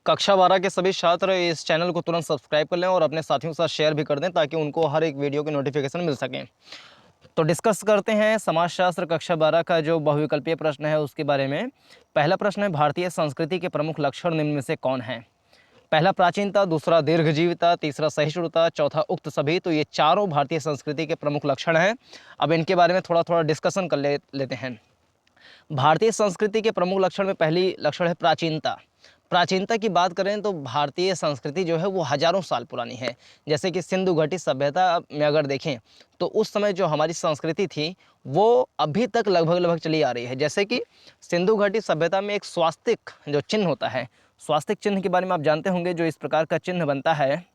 कक्षा 12 के सभी छात्र इस चैनल को तुरंत सब्सक्राइब कर लें और अपने साथियों के साथ शेयर भी कर दें ताकि उनको हर एक वीडियो की नोटिफिकेशन मिल सके। तो डिस्कस करते हैं समाजशास्त्र कक्षा 12 का जो बहुविकल्पीय प्रश्न है उसके बारे में। पहला प्रश्न है, भारतीय संस्कृति के प्रमुख लक्षण निम्न में से कौन है? पहला प्राचीनता, दूसरा दीर्घजीविता, तीसरा सहिष्णुता, चौथा उक्त सभी। तो ये चारों भारतीय संस्कृति के प्रमुख लक्षण हैं। अब इनके बारे में थोड़ा थोड़ा डिस्कशन कर लेते हैं। भारतीय संस्कृति के प्रमुख लक्षण में पहली लक्षण है प्राचीनता। प्राचीनता की बात करें तो भारतीय संस्कृति जो है वो हजारों साल पुरानी है। जैसे कि सिंधु घाटी सभ्यता में अगर देखें तो उस समय जो हमारी संस्कृति थी वो अभी तक लगभग लगभग चली आ रही है। जैसे कि सिंधु घाटी सभ्यता में एक स्वास्तिक जो चिन्ह होता है, स्वास्तिक चिन्ह के बारे में आप जानते होंगे। जो इस प्रकार का चिन्ह बनता है,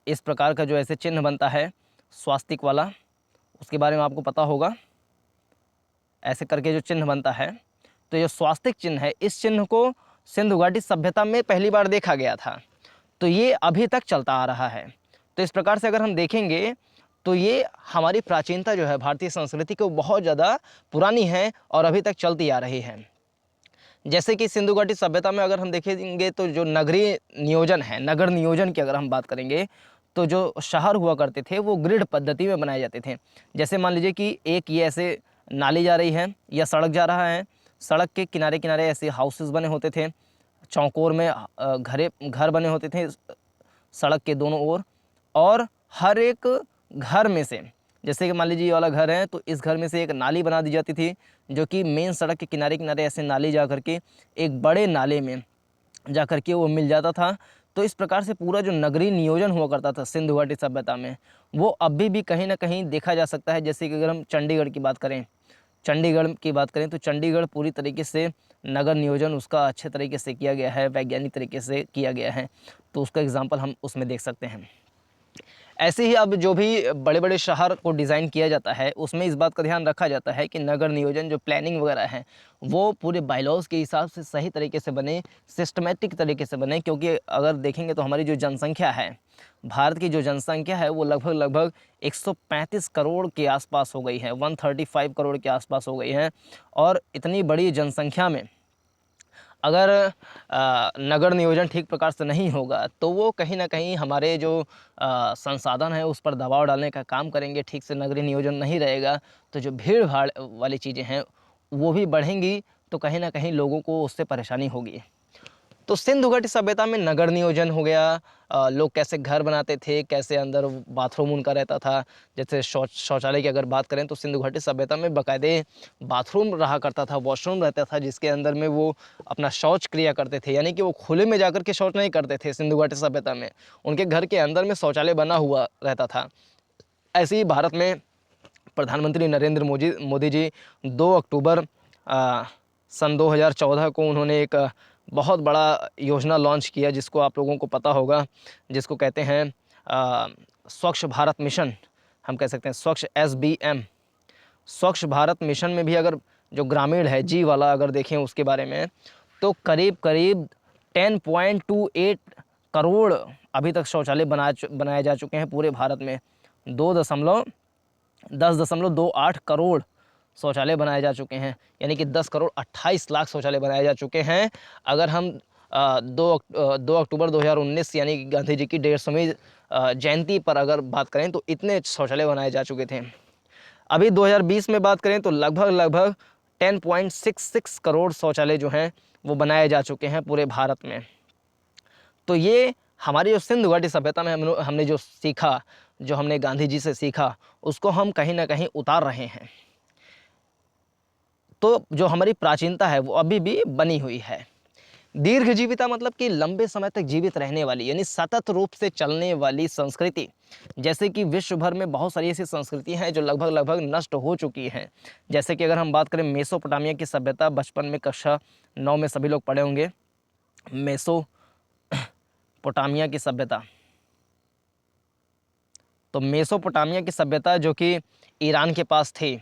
इस प्रकार का जो ऐसे चिन्ह बनता है स्वास्तिक वाला, उसके बारे में आपको पता होगा। ऐसे करके जो चिन्ह बनता है, तो ये स्वास्तिक चिन्ह है, इस चिन्ह को सिंधु घाटी सभ्यता में पहली बार देखा गया था। तो ये अभी तक चलता आ रहा है। तो इस प्रकार से अगर हम देखेंगे तो ये हमारी प्राचीनता जो है भारतीय संस्कृति की बहुत ज़्यादा पुरानी है और अभी तक चलती आ रही है। जैसे कि सिंधु घाटी सभ्यता में अगर हम देखेंगे तो जो नगरीय नियोजन है, नगर नियोजन की अगर हम बात करेंगे तो जो शहर हुआ करते थे वो ग्रिड पद्धति में बनाए जाते थे। जैसे मान लीजिए कि एक ये ऐसे नाली जा रही है या सड़क जा रहा है, सड़क के किनारे किनारे ऐसे हाउसेस बने होते थे, चौकोर में घर बने होते थे सड़क के दोनों ओर। और हर एक घर में से, जैसे कि मान लीजिए ये वाला घर है तो इस घर में से एक नाली बना दी जाती थी जो कि मेन सड़क के किनारे किनारे ऐसे नाली जा करके एक बड़े नाले में जा करके वो मिल जाता था। तो इस प्रकार से पूरा जो नगरीय नियोजन हुआ करता था सिंधु घाटी सभ्यता में, वो अभी भी कहीं ना कहीं देखा जा सकता है। जैसे कि अगर हम चंडीगढ़ की बात करें, तो चंडीगढ़ पूरी तरीके से नगर नियोजन उसका अच्छे तरीके से किया गया है, वैज्ञानिक तरीके से किया गया है। तो उसका एग्जाम्पल हम उसमें देख सकते हैं। ऐसे ही अब जो भी बड़े बड़े शहर को डिज़ाइन किया जाता है उसमें इस बात का ध्यान रखा जाता है कि नगर नियोजन जो प्लानिंग वगैरह है वो पूरे बायलॉज के हिसाब से सही तरीके से बने, सिस्टमेटिक तरीके से बने। क्योंकि अगर देखेंगे तो हमारी जो जनसंख्या है, भारत की जो जनसंख्या है वो लगभग लगभग 135 करोड़ के आसपास हो गई है, 135 करोड़ के आसपास हो गई है। और इतनी बड़ी जनसंख्या में अगर नगर नियोजन ठीक प्रकार से नहीं होगा तो वो कहीं ना कहीं हमारे जो संसाधन है उस पर दबाव डालने का काम करेंगे। ठीक से नगरीय नियोजन नहीं रहेगा तो जो भीड़ भाड़ वाली चीज़ें हैं वो भी बढ़ेंगी, तो कहीं ना कहीं लोगों को उससे परेशानी होगी। तो सिंधु घाटी सभ्यता में नगर नियोजन हो गया, लोग कैसे घर बनाते थे, कैसे अंदर बाथरूम उनका रहता था। जैसे शौचालय की अगर बात करें तो सिंधु घाटी सभ्यता में बाकायदे बाथरूम रहा करता था, वॉशरूम रहता था जिसके अंदर में वो अपना शौच क्रिया करते थे। यानी कि वो खुले में जाकर के शौच नहीं करते थे सिंधु घाटी सभ्यता में, उनके घर के अंदर में शौचालय बना हुआ रहता था। ऐसे ही भारत में प्रधानमंत्री नरेंद्र मोदी जी 2 अक्टूबर सन 2014 को उन्होंने एक बहुत बड़ा योजना लॉन्च किया जिसको आप लोगों को पता होगा, जिसको कहते हैं स्वच्छ भारत मिशन। हम कह सकते हैं स्वच्छ SBM, स्वच्छ भारत मिशन में भी अगर जो ग्रामीण है जी वाला अगर देखें उसके बारे में तो करीब करीब 10.28 करोड़ अभी तक शौचालय बनाए जा चुके हैं पूरे भारत में। 10.28 करोड़ शौचालय बनाए जा चुके हैं, यानी कि 10 करोड़ 28 लाख शौचालय बनाए जा चुके हैं। अगर हम 2 अक्टूबर 2019 यानी कि गांधी जी की 150वीं जयंती पर अगर बात करें तो इतने शौचालय बनाए जा चुके थे। अभी 2020 में बात करें तो लगभग लगभग 10.66 करोड़ शौचालय जो हैं वो बनाए जा चुके हैं पूरे भारत में। तो ये हमारी जो सिंधु घाटी सभ्यता में हमने जो सीखा, जो हमने गांधी जी से सीखा, उसको हम कहीं ना कहीं उतार रहे हैं। तो जो हमारी प्राचीनता है वो अभी भी बनी हुई है। दीर्घजीविता मतलब कि लंबे समय तक जीवित रहने वाली, यानी सतत रूप से चलने वाली संस्कृति। जैसे कि विश्व भर में बहुत सारी ऐसी संस्कृतियां हैं जो लगभग लगभग नष्ट हो चुकी हैं। जैसे कि अगर हम बात करें मेसोपोटामिया की सभ्यता, बचपन में कक्षा 9 में सभी लोग पढ़े होंगे। मेसोपोटामिया की सभ्यता, तो मेसोपोटामिया की सभ्यता जो कि ईरान के पास थी,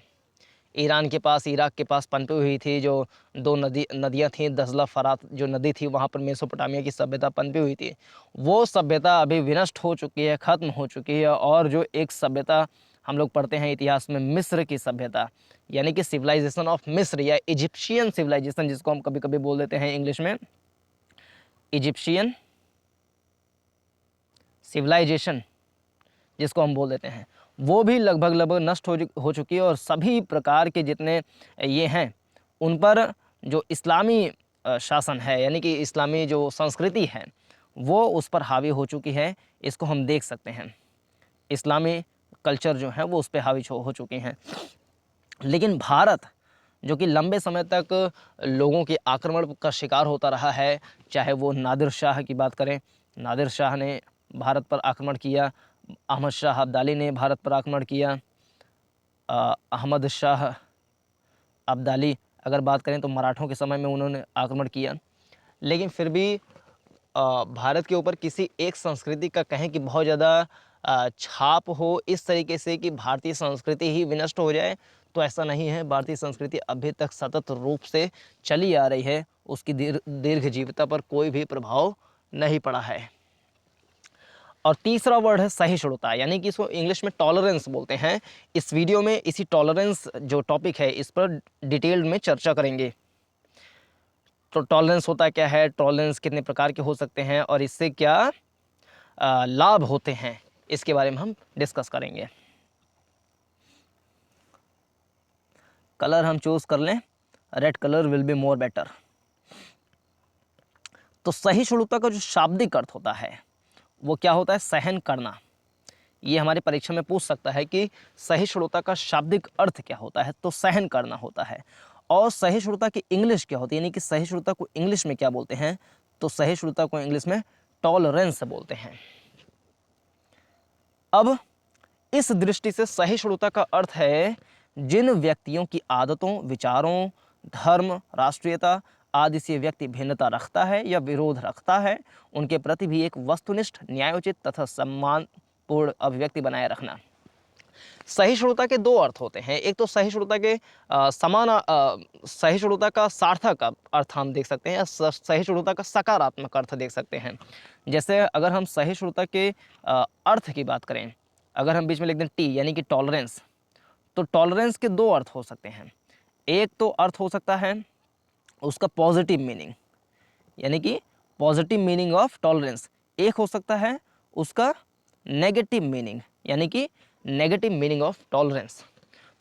ईरान के पास, इराक के पास पनपी हुई थी। जो दो नदियाँ थीं, दजला फरात जो नदी थी, वहाँ पर मेसोपोटामिया की सभ्यता पनपी हुई थी। वो सभ्यता अभी विनष्ट हो चुकी है, ख़त्म हो चुकी है। और जो एक सभ्यता हम लोग पढ़ते हैं इतिहास में, मिस्र की सभ्यता, यानी कि सिविलाइजेशन ऑफ मिस्र या इजिप्शियन सिविलाइजेशन जिसको हम कभी कभी बोल देते हैं इंग्लिश में, इजिप्शियन सिविलाइजेशन जिसको हम बोल देते हैं, वो भी लगभग लगभग नष्ट हो चुकी है। और सभी प्रकार के जितने ये हैं उन पर जो इस्लामी शासन है, यानी कि इस्लामी जो संस्कृति है वो उस पर हावी हो चुकी है। इसको हम देख सकते हैं, इस्लामी कल्चर जो है वो उस पर हावी हो चुके हैं। लेकिन भारत जो कि लंबे समय तक लोगों के आक्रमण का शिकार होता रहा है, चाहे वो नादिर शाह की बात करें, नादिर शाह ने भारत पर आक्रमण किया, अहमद शाह अब्दाली ने भारत पर आक्रमण किया, अहमद शाह अब्दाली अगर बात करें तो मराठों के समय में उन्होंने आक्रमण किया। लेकिन फिर भी भारत के ऊपर किसी एक संस्कृति का कहें कि बहुत ज़्यादा छाप हो इस तरीके से कि भारतीय संस्कृति ही विनष्ट हो जाए, तो ऐसा नहीं है। भारतीय संस्कृति अभी तक सतत रूप से चली आ रही है, उसकी दीर्घ जीविता पर कोई भी प्रभाव नहीं पड़ा है। और तीसरा वर्ड है सहिष्णुता, यानी कि इसको इंग्लिश में टॉलरेंस बोलते हैं। इस वीडियो में इसी टॉलरेंस जो टॉपिक है इस पर डिटेल्ड में चर्चा करेंगे। तो टॉलरेंस होता क्या है, टॉलरेंस कितने प्रकार के हो सकते हैं और इससे क्या लाभ होते हैं, इसके बारे में हम डिस्कस करेंगे। कलर हम चूज कर लें, red colour will be more better. तो सहिष्णुता का जो शाब्दिक अर्थ होता है वो क्या होता है, सहन करना। ये हमारे परीक्षा में पूछ सकता है कि सहिष्णुता का शाब्दिक अर्थ क्या होता है, तो सहन करना होता है। और सहिष्णुता की इंग्लिश क्या होती है, यानी कि सहिष्णुता को इंग्लिश में क्या बोलते हैं, तो सहिष्णुता को इंग्लिश में टॉलरेंस बोलते हैं। अब इस दृष्टि से सहिष्णुता का अर्थ है जिन व्यक्तियों की आदतों, विचारों, धर्म, राष्ट्रीयता आदि से व्यक्ति भिन्नता रखता है या विरोध रखता है, उनके प्रति भी एक वस्तुनिष्ठ, न्यायोचित तथा सम्मानपूर्ण अभिव्यक्ति बनाए रखना। सहिष्णुता के दो अर्थ होते हैं। एक तो सहिष्णुता के सहिष्णुता का सार्थक अर्थ हम देख सकते हैं, सहिष्णुता का सकारात्मक अर्थ देख सकते हैं। जैसे अगर हम सहिष्णुता के अर्थ की बात करें, अगर हम बीच में लिख दें टी यानी कि टॉलरेंस, तो टॉलरेंस के दो अर्थ हो सकते हैं। एक तो अर्थ हो सकता है उसका पॉजिटिव मीनिंग, यानी कि पॉजिटिव मीनिंग ऑफ टॉलरेंस। एक हो सकता है उसका नेगेटिव मीनिंग, यानी कि नेगेटिव मीनिंग ऑफ टॉलरेंस।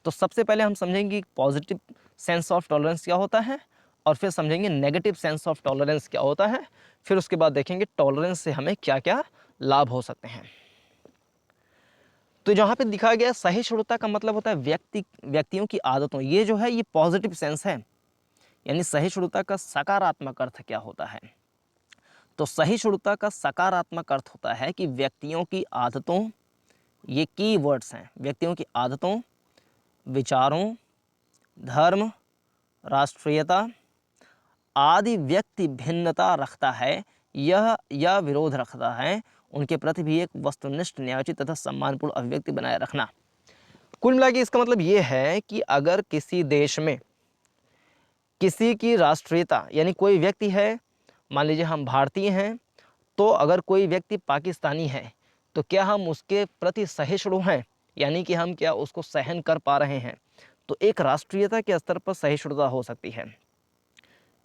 तो सबसे पहले हम समझेंगे पॉजिटिव सेंस ऑफ टॉलरेंस क्या होता है और फिर समझेंगे नेगेटिव सेंस ऑफ टॉलरेंस क्या होता है। फिर उसके बाद देखेंगे टॉलरेंस से हमें क्या क्या लाभ हो सकते हैं। तो जहाँ पे दिखाया गया सहिष्णुता का मतलब होता है व्यक्तियों की आदतों, ये जो है ये पॉजिटिव सेंस है। यानी सहिष्णुता का सकारात्मक अर्थ क्या होता है, तो सहिष्णुता का सकारात्मक अर्थ होता है कि व्यक्तियों की आदतों, ये की वर्ड्स हैं, व्यक्तियों की आदतों, विचारों, धर्म, राष्ट्रीयता आदि व्यक्ति भिन्नता रखता है यह विरोध रखता है, उनके प्रति भी एक वस्तुनिष्ठ, न्यायोचित तथा सम्मानपूर्ण अभिव्यक्ति बनाए रखना। कुल मिला के इसका मतलब ये है कि अगर किसी देश में किसी की राष्ट्रीयता, यानी कोई व्यक्ति है, मान लीजिए हम भारतीय हैं, तो अगर कोई व्यक्ति पाकिस्तानी है तो क्या हम उसके प्रति सहिष्णु हैं, यानी कि हम क्या उसको सहन कर पा रहे हैं। तो एक राष्ट्रीयता के स्तर पर सहिष्णुता हो सकती है,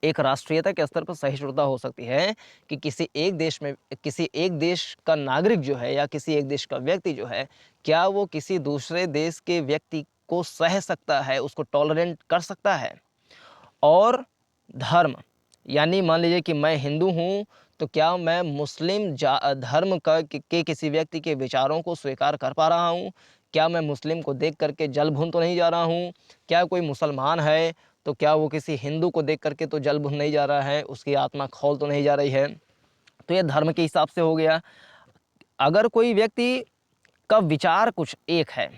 एक राष्ट्रीयता के स्तर पर सहिष्णुता हो सकती है कि किसी एक देश का नागरिक जो है या किसी एक देश का व्यक्ति जो है, क्या वो किसी दूसरे देश के व्यक्ति को सह सकता है, उसको टॉलरेट कर सकता है। और धर्म, यानी मान लीजिए कि मैं हिंदू हूँ, तो क्या मैं मुस्लिम धर्म के किसी व्यक्ति के विचारों को स्वीकार कर पा रहा हूँ, क्या मैं मुस्लिम को देख करके जल भुन तो नहीं जा रहा हूँ, क्या कोई मुसलमान है तो क्या वो किसी हिंदू को देख करके तो जल भुन नहीं जा रहा है, उसकी आत्मा खौल तो नहीं जा रही है। तो ये धर्म के हिसाब से हो गया। अगर कोई व्यक्ति का विचार कुछ एक है,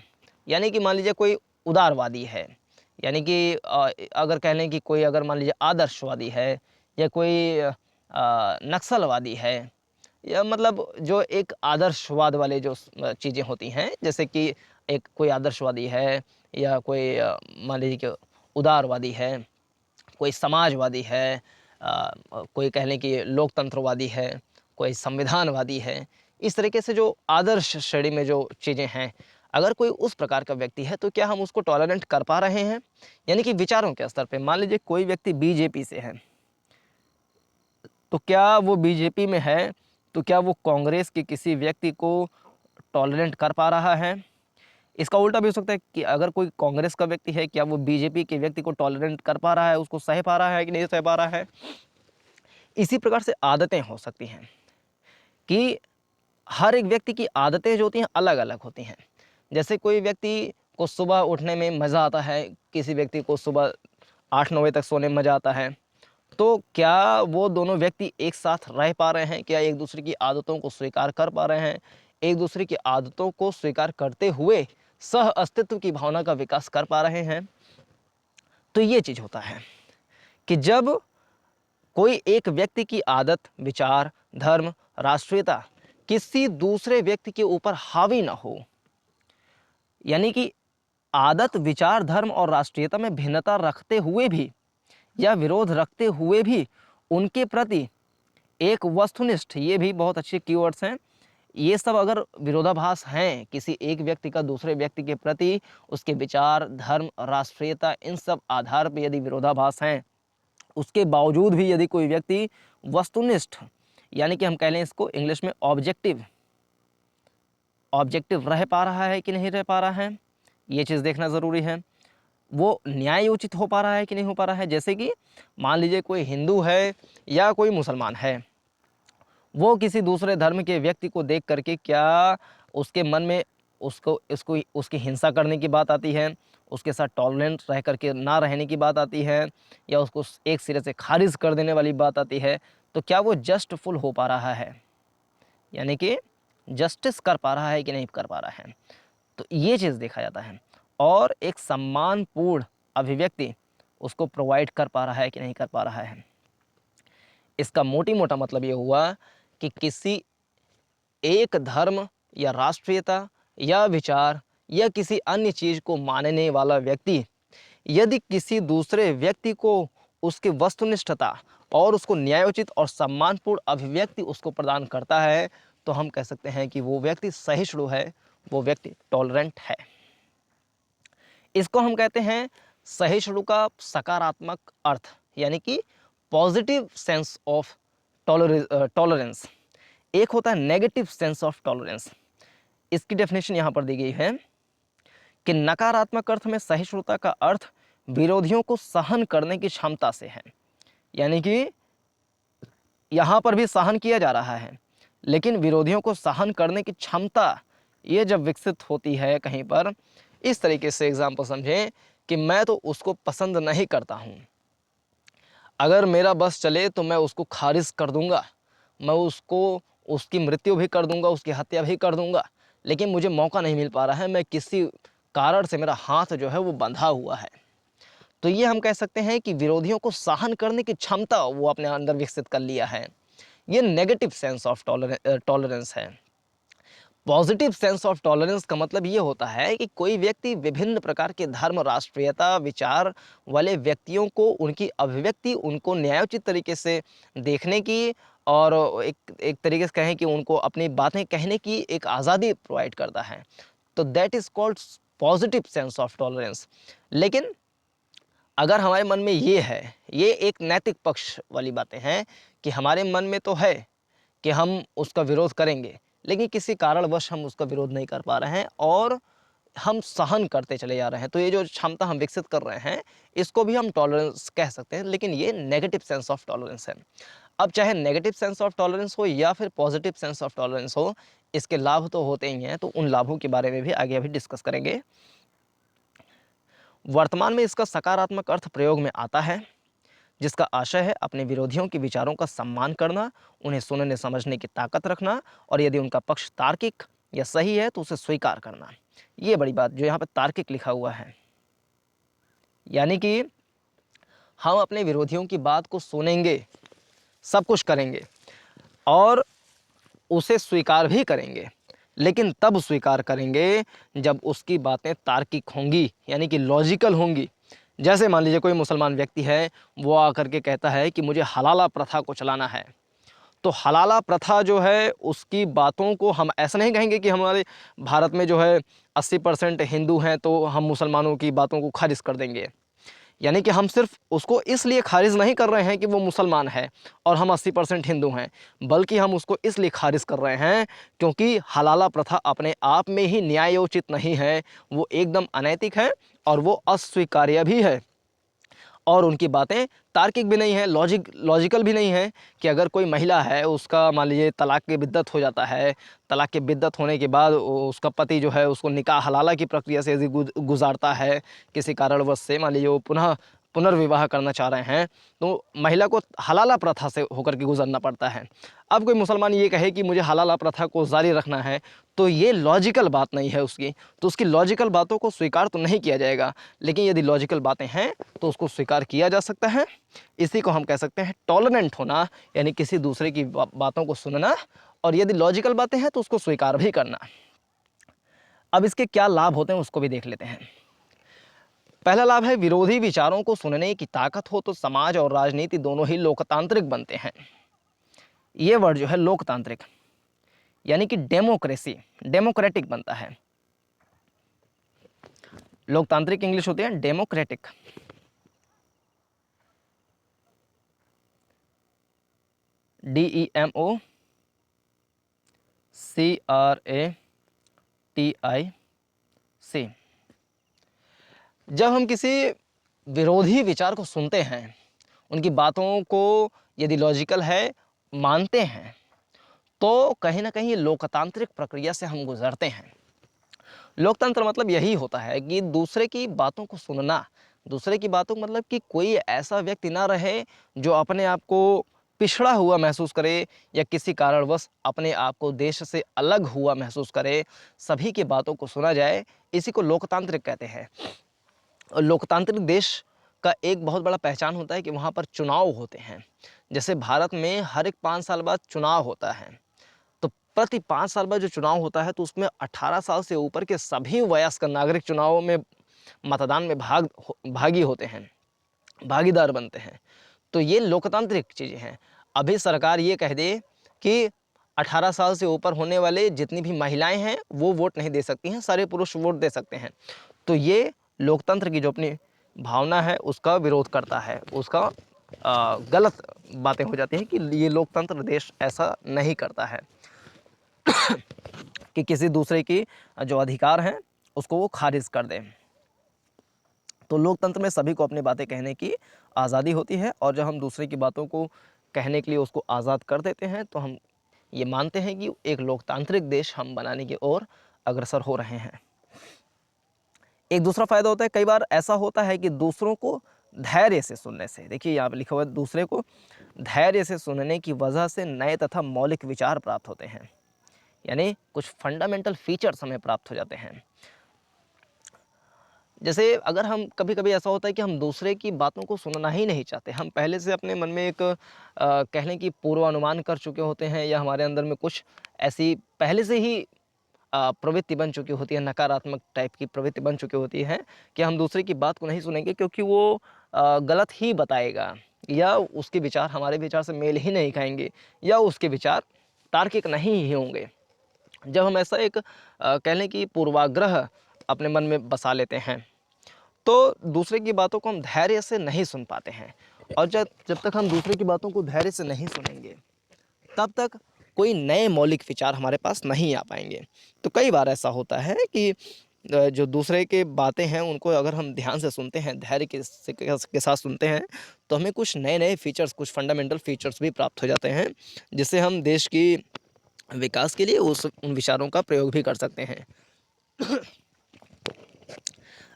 यानी कि मान लीजिए कोई उदारवादी है, यानी कि अगर कह लें कि कोई अगर मान लीजिए आदर्शवादी है या कोई नक्सलवादी है, या मतलब जो एक आदर्शवाद वाले जो चीज़ें होती हैं, जैसे कि एक कोई आदर्शवादी है या कोई मान लीजिए कि उदारवादी है, कोई समाजवादी है, कोई कह लें कि लोकतंत्रवादी है, कोई संविधानवादी है। इस तरीके से जो आदर्श श्रेणी में जो चीज़ें हैं, अगर कोई उस प्रकार का व्यक्ति है तो क्या हम उसको टॉलरेट कर पा रहे हैं, यानी कि विचारों के स्तर पे। मान लीजिए कोई व्यक्ति बीजेपी से है, तो क्या वो बीजेपी में है तो क्या वो कांग्रेस के किसी व्यक्ति को टॉलरेंट कर पा रहा है? इसका उल्टा भी हो सकता है कि अगर कोई कांग्रेस का व्यक्ति है, क्या वो बीजेपी के व्यक्ति को टॉलरेंट कर पा रहा है, उसको सह पा रहा है कि नहीं सह पा रहा है? इसी प्रकार से आदतें हो सकती हैं कि हर एक व्यक्ति की आदतें जो होती हैं अलग अलग होती हैं। जैसे कोई व्यक्ति को सुबह उठने में मज़ा आता है, किसी व्यक्ति को सुबह 8-9 बजे तक सोने में मज़ा आता है। तो क्या वो दोनों व्यक्ति एक साथ रह पा रहे हैं? क्या एक दूसरे की आदतों को स्वीकार कर पा रहे हैं? एक दूसरे की आदतों को स्वीकार करते हुए सह अस्तित्व की भावना का विकास कर पा रहे हैं? तो ये चीज़ होता है कि जब कोई एक व्यक्ति की आदत, विचार, धर्म, राष्ट्रीयता किसी दूसरे व्यक्ति के ऊपर हावी ना हो, यानी कि आदत, विचार, धर्म और राष्ट्रीयता में भिन्नता रखते हुए भी या विरोध रखते हुए भी उनके प्रति एक वस्तुनिष्ठ, ये भी बहुत अच्छे कीवर्ड्स हैं, ये सब अगर विरोधाभास हैं किसी एक व्यक्ति का दूसरे व्यक्ति के प्रति, उसके विचार, धर्म, राष्ट्रीयता, इन सब आधार पर यदि विरोधाभास हैं, उसके बावजूद भी यदि कोई व्यक्ति वस्तुनिष्ठ, यानी कि हम कह लें इसको इंग्लिश में ऑब्जेक्टिव रह पा रहा है कि नहीं रह पा रहा है, ये चीज़ देखना ज़रूरी है। वो न्यायोचित हो पा रहा है कि नहीं हो पा रहा है। जैसे कि मान लीजिए कोई हिंदू है या कोई मुसलमान है, वो किसी दूसरे धर्म के व्यक्ति को देख करके क्या उसके मन में उसको उसकी हिंसा करने की बात आती है, उसके साथ टॉलरेंट रह करके ना रहने की बात आती है, या उसको एक सिरे से खारिज कर देने वाली बात आती है, तो क्या वो जस्टफुल हो पा रहा है, यानी कि जस्टिस कर पा रहा है कि नहीं कर पा रहा है? तो ये चीज़ देखा जाता है। और एक सम्मानपूर्ण अभिव्यक्ति उसको प्रोवाइड कर पा रहा है कि नहीं कर पा रहा है। इसका मोटा मतलब ये हुआ कि किसी एक धर्म या राष्ट्रीयता या विचार या किसी अन्य चीज़ को मानने वाला व्यक्ति यदि किसी दूसरे व्यक्ति को उसकी वस्तुनिष्ठता और उसको न्यायोचित और सम्मानपूर्ण अभिव्यक्ति उसको प्रदान करता है, तो हम कह सकते हैं कि वो व्यक्ति सहिष्णु है, वो व्यक्ति टॉलरेंट है। इसको हम कहते हैं सहिष्णु का सकारात्मक अर्थ, यानी कि पॉजिटिव सेंस ऑफ टॉलरेंस। एक होता है नेगेटिव सेंस ऑफ टॉलरेंस। इसकी डेफिनेशन यहाँ पर दी गई है कि नकारात्मक अर्थ में सहिष्णुता का अर्थ विरोधियों को सहन करने की क्षमता से है, यानी कि यहाँ पर भी सहन किया जा रहा है, लेकिन विरोधियों को सहन करने की क्षमता ये जब विकसित होती है कहीं पर, इस तरीके से एग्जाम्पल समझें कि मैं तो उसको पसंद नहीं करता हूँ, अगर मेरा बस चले तो मैं उसको खारिज कर दूंगा, मैं उसको उसकी मृत्यु भी कर दूंगा, उसकी हत्या भी कर दूंगा, लेकिन मुझे मौका नहीं मिल पा रहा है, मैं किसी कारण से मेरा हाथ जो है वो बंधा हुआ है। तो ये हम कह सकते हैं कि विरोधियों को सहन करने की क्षमता वो अपने अंदर विकसित कर लिया है। ये नेगेटिव सेंस ऑफ टॉलरेंस है। पॉजिटिव सेंस ऑफ टॉलरेंस का मतलब ये होता है कि कोई व्यक्ति विभिन्न प्रकार के धर्म, राष्ट्रीयता, विचार वाले व्यक्तियों को उनकी अभिव्यक्ति, उनको न्यायोचित तरीके से देखने की और एक तरीके से कहें कि उनको अपनी बातें कहने की एक आज़ादी प्रोवाइड करता है, तो that is called positive sense of tolerance. लेकिन अगर हमारे मन में ये है, ये एक नैतिक पक्ष वाली बातें हैं कि हमारे मन में तो है कि हम उसका विरोध करेंगे, लेकिन किसी कारणवश हम उसका विरोध नहीं कर पा रहे हैं और हम सहन करते चले जा रहे हैं, तो ये जो क्षमता हम विकसित कर रहे हैं इसको भी हम टॉलरेंस कह सकते हैं, लेकिन ये नेगेटिव सेंस ऑफ टॉलरेंस है। अब चाहे नेगेटिव सेंस ऑफ टॉलरेंस हो या फिर पॉजिटिव सेंस ऑफ टॉलरेंस हो, इसके लाभ तो होते ही हैं, तो उन लाभों के बारे में भी आगे अभी डिस्कस करेंगे। वर्तमान में इसका सकारात्मक अर्थ प्रयोग में आता है, जिसका आशय है अपने विरोधियों के विचारों का सम्मान करना, उन्हें सुनने समझने की ताकत रखना और यदि उनका पक्ष तार्किक या सही है तो उसे स्वीकार करना। ये बड़ी बात जो यहाँ पर तार्किक लिखा हुआ है, यानी कि हम अपने विरोधियों की बात को सुनेंगे, सब कुछ करेंगे और उसे स्वीकार भी करेंगे, लेकिन तब स्वीकार करेंगे जब उसकी बातें तार्किक होंगी, यानी कि लॉजिकल होंगी। जैसे मान लीजिए कोई मुसलमान व्यक्ति है, वो आकर के कहता है कि मुझे हलाला प्रथा को चलाना है, तो हलाला प्रथा जो है उसकी बातों को हम ऐसा नहीं कहेंगे कि हमारे भारत में जो है 80% हिंदू हैं तो हम मुसलमानों की बातों को खारिज कर देंगे, यानी कि हम सिर्फ उसको इसलिए खारिज नहीं कर रहे हैं कि वो मुसलमान है और हम 80% हिंदू हैं, बल्कि हम उसको इसलिए खारिज कर रहे हैं क्योंकि हलाला प्रथा अपने आप में ही न्यायोचित नहीं है, वो एकदम अनैतिक है और वो अस्वीकार्य भी है। और उनकी बातें तार्किक भी नहीं है, लॉजिकल भी नहीं है कि अगर कोई महिला है, उसका मान लीजिए तलाक की बिद्दत हो जाता है, तलाक की बिद्दत होने के बाद उसका पति जो है उसको निकाह हलाला की प्रक्रिया से यदि गुजारता है किसी कारणवश से, मान लीजिए वो पुनर्विवाह करना चाह रहे हैं, तो महिला को हलाला प्रथा से होकर के गुजरना पड़ता है। अब कोई मुसलमान ये कहे कि मुझे हलाला प्रथा को जारी रखना है, तो ये लॉजिकल बात नहीं है उसकी, तो उसकी लॉजिकल बातों को स्वीकार तो नहीं किया जाएगा। लेकिन यदि लॉजिकल बातें हैं तो उसको स्वीकार किया जा सकता है। इसी को हम कह सकते हैं टॉलरेंट होना, यानी किसी दूसरे की बातों को सुनना, और यदि लॉजिकल बातें हैं तो उसको स्वीकार भी करना। अब इसके क्या लाभ होते हैं उसको भी देख लेते हैं। पहला लाभ है विरोधी विचारों को सुनने की ताकत हो तो समाज और राजनीति दोनों ही लोकतांत्रिक बनते हैं। ये वर्ड जो है लोकतांत्रिक यानी कि डेमोक्रेसी, डेमोक्रेटिक बनता है। लोकतांत्रिक इंग्लिश होती है डेमोक्रेटिक। DEMOCRATIC। जब हम किसी विरोधी विचार को सुनते हैं, उनकी बातों को यदि लॉजिकल है मानते हैं, तो कहीं ना कहीं लोकतांत्रिक प्रक्रिया से हम गुजरते हैं। लोकतंत्र मतलब यही होता है कि दूसरे की बातों को सुनना, दूसरे की बातों मतलब कि कोई ऐसा व्यक्ति ना रहे जो अपने आप को पिछड़ा हुआ महसूस करे या किसी कारणवश अपने आप को देश से अलग हुआ महसूस करे, सभी की बातों को सुना जाए, इसी को लोकतांत्रिक कहते हैं। और लोकतांत्रिक देश का एक बहुत बड़ा पहचान होता है कि वहाँ पर चुनाव होते हैं। जैसे भारत में हर एक 5 साल बाद चुनाव होता है, तो प्रति 5 साल बाद जो चुनाव होता है तो उसमें 18 साल से ऊपर के सभी वयस्क नागरिक चुनावों में मतदान में भागी होते हैं, भागीदार बनते हैं। तो ये लोकतांत्रिक चीज़ें हैं। अभी सरकार ये कह दे कि 18 साल से ऊपर होने वाले जितनी भी महिलाएं हैं वो वोट नहीं दे सकती हैं, सारे पुरुष वोट दे सकते हैं, तो ये लोकतंत्र की जो अपनी भावना है उसका विरोध करता है, उसका गलत बातें हो जाती हैं कि ये लोकतंत्र देश ऐसा नहीं करता है कि किसी दूसरे की जो अधिकार हैं उसको वो खारिज कर दें। तो लोकतंत्र में सभी को अपनी बातें कहने की आज़ादी होती है, और जब हम दूसरे की बातों को कहने के लिए उसको आज़ाद कर देते हैं तो हम ये मानते हैं कि एक लोकतांत्रिक देश हम बनाने की ओर अग्रसर हो रहे हैं। एक दूसरा फ़ायदा होता है, कई बार ऐसा होता है कि दूसरों को धैर्य से सुनने से, देखिए यहाँ पर लिखा हुआ है, दूसरे को धैर्य से सुनने की वजह से नए तथा मौलिक विचार प्राप्त होते हैं, यानी कुछ फंडामेंटल फीचर्स हमें प्राप्त हो जाते हैं। जैसे अगर हम कभी कभी ऐसा होता है कि हम दूसरे की बातों को सुनना ही नहीं चाहते, हम पहले से अपने मन में एक कह लें कि पूर्वानुमान कर चुके होते हैं, या हमारे अंदर में कुछ ऐसी पहले से ही प्रवृत्ति बन चुकी होती है, नकारात्मक टाइप की प्रवृत्ति बन चुकी होती है कि हम दूसरे की बात को नहीं सुनेंगे क्योंकि वो गलत ही बताएगा, या उसके विचार हमारे विचार से मेल ही नहीं खाएंगे, या उसके विचार तार्किक नहीं ही होंगे। जब हम ऐसा एक कह लें कि पूर्वाग्रह अपने मन में बसा लेते हैं तो दूसरे की बातों को हम धैर्य से नहीं सुन पाते हैं, और जब जब तक हम दूसरे की बातों को धैर्य से नहीं सुनेंगे तब तक कोई नए मौलिक विचार हमारे पास नहीं आ पाएंगे। तो कई बार ऐसा होता है कि जो दूसरे के बातें हैं उनको अगर हम ध्यान से सुनते हैं, धैर्य के साथ सुनते हैं, तो हमें कुछ नए नए फीचर्स, कुछ फंडामेंटल फीचर्स भी प्राप्त हो जाते हैं, जिससे हम देश की विकास के लिए उन विचारों का प्रयोग भी कर सकते हैं।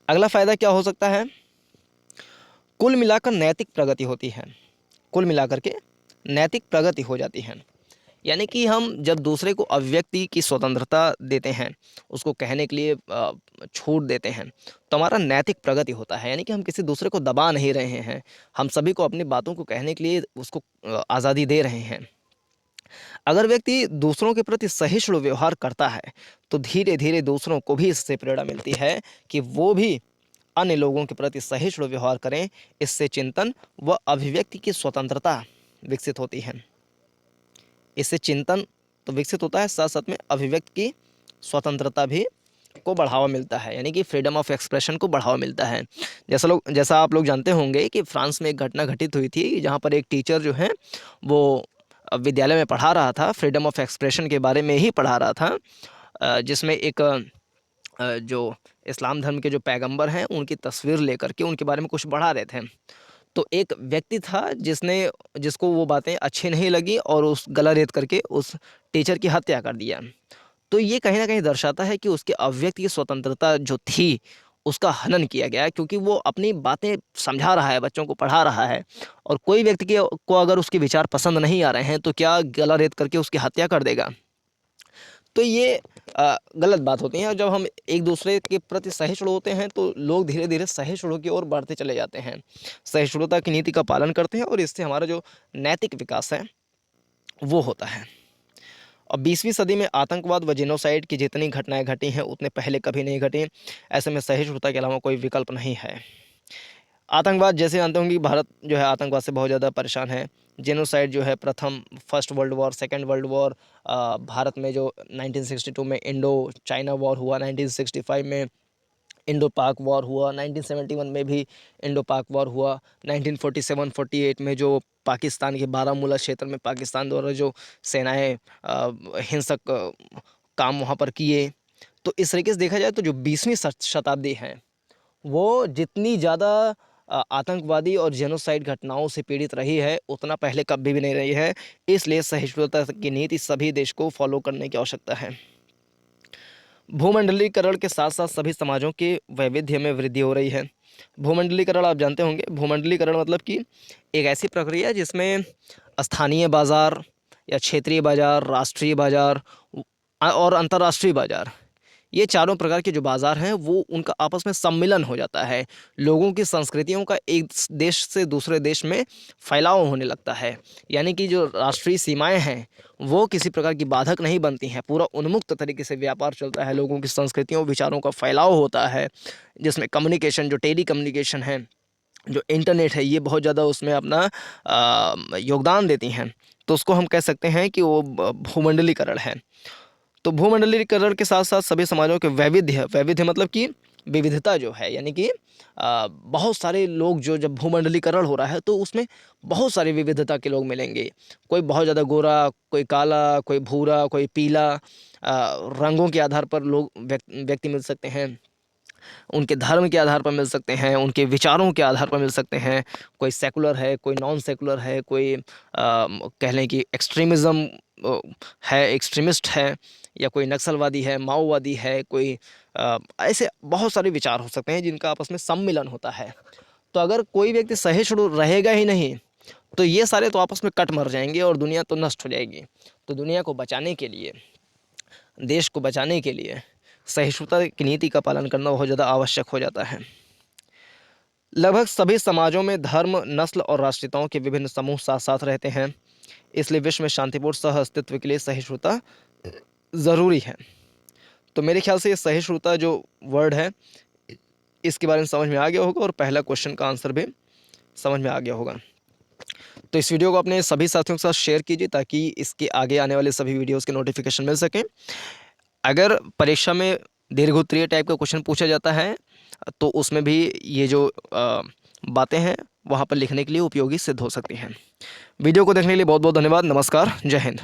अगला फ़ायदा क्या हो सकता है? कुल मिलाकर नैतिक प्रगति होती है, कुल मिलाकर के नैतिक प्रगति हो जाती है। यानी कि हम जब दूसरे को अभिव्यक्ति की स्वतंत्रता देते हैं, उसको कहने के लिए छूट देते हैं, तो हमारा नैतिक प्रगति होता है। यानी कि हम किसी दूसरे को दबा नहीं रहे हैं, हम सभी को अपनी बातों को कहने के लिए उसको आज़ादी दे रहे हैं। अगर व्यक्ति दूसरों के प्रति सहिष्णु व्यवहार करता है तो धीरे धीरे दूसरों को भी इससे प्रेरणा मिलती है कि वो भी अन्य लोगों के प्रति सहिष्णु व्यवहार करें। इससे चिंतन व अभिव्यक्ति की स्वतंत्रता विकसित होती है। इससे चिंतन तो विकसित होता है, साथ साथ में अभिव्यक्ति की स्वतंत्रता भी को बढ़ावा मिलता है, यानी कि फ्रीडम ऑफ एक्सप्रेशन को बढ़ावा मिलता है। जैसा आप लोग जानते होंगे कि फ्रांस में एक घटना घटित हुई थी, जहाँ पर एक टीचर जो है वो विद्यालय में पढ़ा रहा था, फ्रीडम ऑफ एक्सप्रेशन के बारे में ही पढ़ा रहा था, जिसमें एक जो इस्लाम धर्म के जो पैगंबर हैं उनकी तस्वीर लेकर के उनके बारे में कुछ पढ़ा रहे थे। तो एक व्यक्ति था जिसको वो बातें अच्छी नहीं लगी और उस गला रेत करके उस टीचर की हत्या कर दिया। तो ये कहीं न कहीं दर्शाता है कि उसके अभिव्यक्ति की स्वतंत्रता जो थी, उसका हनन किया गया है, क्योंकि वो अपनी बातें समझा रहा है, बच्चों को पढ़ा रहा है, और कोई व्यक्ति को अगर उसके विचार पसंद नहीं आ रहे हैं, तो क्या गला रेत करके उसकी हत्या कर देगा? तो ये गलत बात होती है। और जब हम एक दूसरे के प्रति सहिष्णु होते हैं, तो लोग धीरे धीरे सहिष्णु की ओर बढ़ते चले जाते हैं, सहिष्णुता की नीति का पालन करते हैं, और इससे हमारा जो नैतिक विकास है वो होता है। और 20वीं सदी में आतंकवाद व जेनोसाइड की जितनी घटनाएं घटी हैं उतने पहले कभी नहीं घटी। ऐसे में सहिष्णुता के अलावा कोई विकल्प नहीं है। आतंकवाद जैसे जानते होंगे कि भारत जो है आतंकवाद से बहुत ज़्यादा परेशान है। जेनोसाइड जो है first world war, second world war, Bharat में जो 1962 में इंडो चाइना वॉर हुआ, 1965 में इंडो पाक वॉर हुआ, 1971 में भी इंडो पाक वॉर हुआ, 1947-48 में जो पाकिस्तान के बारामूला क्षेत्र में पाकिस्तान द्वारा जो सेनाएं हिंसक काम वहाँ पर किए। तो इस तरीके से देखा जाए तो जो 20वीं शताब्दी है वो जितनी ज़्यादा आतंकवादी और जेनोसाइड घटनाओं से पीड़ित रही है, उतना पहले कभी भी नहीं रही है। इसलिए सहिष्णुता की नीति सभी देश को फॉलो करने की आवश्यकता है। भूमंडलीकरण के साथ साथ सभी समाजों के वैविध्य में वृद्धि हो रही है। भूमंडलीकरण आप जानते होंगे, भूमंडलीकरण मतलब कि एक ऐसी प्रक्रिया जिसमें स्थानीय बाज़ार या क्षेत्रीय बाज़ार, राष्ट्रीय बाज़ार और अंतर्राष्ट्रीय बाज़ार, ये चारों प्रकार के जो बाज़ार हैं वो उनका आपस में सम्मिलन हो जाता है। लोगों की संस्कृतियों का एक देश से दूसरे देश में फैलाव होने लगता है, यानी कि जो राष्ट्रीय सीमाएं हैं वो किसी प्रकार की बाधक नहीं बनती हैं। पूरा उन्मुक्त तरीके से व्यापार चलता है, लोगों की संस्कृतियों विचारों का फैलाव होता है, जिसमें कम्युनिकेशन, जो टेली कम्युनिकेशन है, जो इंटरनेट है, ये बहुत ज़्यादा उसमें अपना योगदान देती हैं। तो उसको हम कह सकते हैं कि वो भूमंडलीकरण है। तो भूमंडलीकरण के साथ साथ सभी समाजों के वैविध्य मतलब कि विविधता जो है, यानी कि बहुत सारे लोग जो जब भूमंडलीकरण हो रहा है तो उसमें बहुत सारी विविधता के लोग मिलेंगे। कोई बहुत ज़्यादा गोरा, कोई काला, कोई भूरा, कोई पीला, रंगों के आधार पर लोग व्यक्ति मिल सकते हैं, उनके धर्म के आधार पर मिल सकते हैं, उनके विचारों के आधार पर मिल सकते हैं। कोई सेकुलर है, कोई नॉन सेकुलर है, कोई कह लें कि एक्सट्रीमिज़म है, एक्सट्रीमिस्ट है, या कोई नक्सलवादी है, माओवादी है, कोई ऐसे बहुत सारे विचार हो सकते हैं जिनका आपस में सम्मिलन होता है। तो अगर कोई व्यक्ति सहिष्णु रहेगा ही नहीं तो ये सारे तो आपस में कट मर जाएंगे और दुनिया तो नष्ट हो जाएगी। तो दुनिया को बचाने के लिए, देश को बचाने के लिए सहिष्णुता की नीति का पालन करना बहुत ज़्यादा आवश्यक हो जाता है। लगभग सभी समाजों में धर्म, नस्ल और राष्ट्रीयताओं के विभिन्न समूह साथ साथ रहते हैं, इसलिए विश्व में शांतिपूर्ण सह अस्तित्व के लिए सहिष्णुता ज़रूरी है। तो मेरे ख्याल से ये सहिष्णुता जो वर्ड है इसके बारे में समझ में आ गया होगा और पहला क्वेश्चन का आंसर भी समझ में आ गया होगा। तो इस वीडियो को अपने सभी साथियों के साथ शेयर कीजिए ताकि इसके आगे आने वाले सभी वीडियोज़ के नोटिफिकेशन मिल सकें। अगर परीक्षा में दीर्घोत्तरीय टाइप का क्वेश्चन पूछा जाता है तो उसमें भी ये जो बातें हैं वहाँ पर लिखने के लिए उपयोगी सिद्ध हो सकती हैं। वीडियो को देखने के लिए बहुत बहुत धन्यवाद। नमस्कार, जय हिंद।